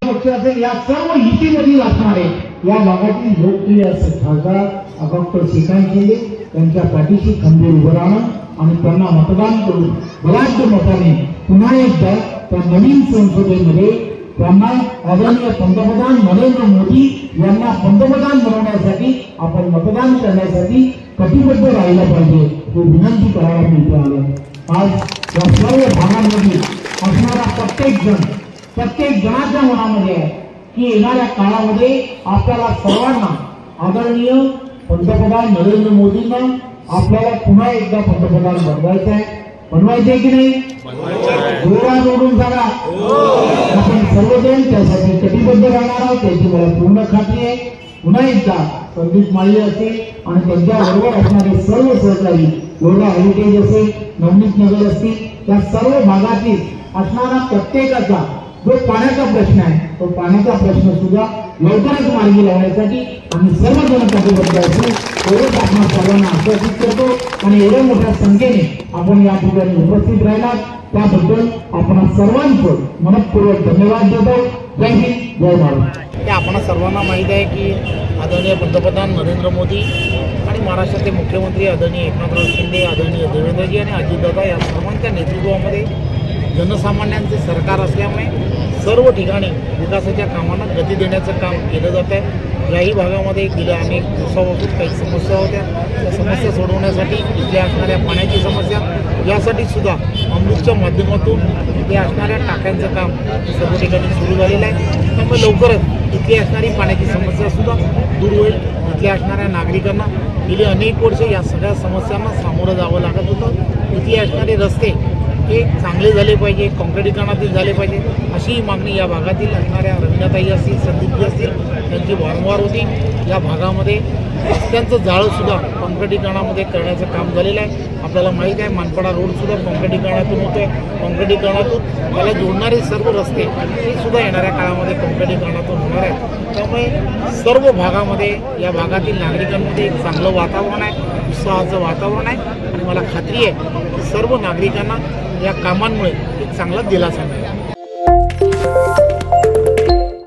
पक्ष असेल या सर्व युतीमधील असणारे या भागातील लोकप्रिय असे खासदार डॉक्टर श्रीकांत शिंदे त्यांच्या पाठीशी खंबीर उभं राहणं आणि त्यांना मतदान करून बलाढ्य मताने पुन्हा एकदा त्या नवीन संसदेमध्ये त्यांना आदरणीय पंतप्रधान नरेंद्र मोदी यांना पंतप्रधान बनवण्यासाठी आपण मतदान करण्यासाठी कटिबद्ध राहिलं पाहिजे हे विनंती करायला मिळते आलं। आज या सर्व भागांमध्ये असणारा प्रत्येक जणाच्या मनामध्ये आहे की येणाऱ्या काळामध्ये आपल्याला सर्वांना आदरणीय पंतप्रधान नरेंद्र मोदींना आपल्याला पुन्हा एकदा पंतप्रधान बनवायचं आहे की नाही? जोरात जोडून सांगा। आपण सर्वजण त्यासाठी कटिबद्ध राहणार आहोत त्याची मला पूर्ण खात्री आहे। पुन्हा एकदा संदीप माळी असेल आणि त्यांच्याबरोबर असणारे सर्व सहकारी लोढा हेरिटेज असेल नवनीत नगर असतील त्या सर्व भागातील असणारा प्रत्येकाचा जो पाण्याचा प्रश्न आहे तो पाण्याचा प्रश्न सुद्धा लवकरच मार्गी लावण्यासाठी आम्ही सर्वजण कटिबद्ध असू एवढंच आपण सर्वांना आश्वासित करतो आणि एवढ्या मोठ्या संख्येने आपण या ठिकाणी उपस्थित राहिला त्याबद्दल आपण सर्वांचं मनपूर्वक धन्यवाद देतो। जय हिंद जय महाराष्ट्र। आपण सर्वांना माहीत आहे की आदरणीय पंतप्रधान नरेंद्र मोदी आणि महाराष्ट्राचे मुख्यमंत्री आदरणीय एकनाथराव शिंदे आदरणीय देवेंद्रजी आणि अजितदादा या सर्वांच्या नेतृत्वामध्ये जनसामान्यांचे सरकार असल्यामुळे सर्व ठिकाणी विकासाच्या कामांना गती देण्याचं काम केलं जात आहे। याही भागामध्ये गेल्या अनेक दिवसापासून काही समस्या होत्या त्या समस्या सोडवण्यासाठी इथल्या असणाऱ्या पाण्याची समस्या यासाठी सुद्धा अमृतच्या माध्यमातून इथे असणाऱ्या टाक्यांचं काम सर्व ठिकाणी सुरू झालेलं आहे। त्यामुळे लवकरच इथली असणारी पाण्याची समस्या सुद्धा दूर होईल। इथल्या असणाऱ्या नागरिकांना गेली अनेक वर्ष या सगळ्या समस्यांना सामोरं जावं लागत होतं। इथले असणारे रस्ते हे चांगले झाले पाहिजे काँक्रिटीकरणातील झाले पाहिजे अशी मागणी या भागातील असणाऱ्या रवीनाताई असतील संदीपजी असतील त्यांची वारंवार होती। या भागामध्ये रस्त्यांचं जाळंसुद्धा काँक्रिटीकरणामध्ये करण्याचं काम झालेलं आहे। आपल्याला माहीत आहे मानपाडा रोडसुद्धा काँक्रिटीकरणातून होतो आहे। काँक्रिटीकरणातून त्याला जोडणारे सर्व रस्ते हे सुद्धा येणाऱ्या काळामध्ये काँक्रिटीकरणातून होणार आहेत। त्यामुळे सर्व भागामध्ये या भागातील नागरिकांमध्ये एक चांगलं वातावरण आहे उत्साहाचं वातावरण आहे आणि मला खात्री आहे की सर्व नागरिकांना या कामांमुळे एक चांगला दिलासा मिळेल।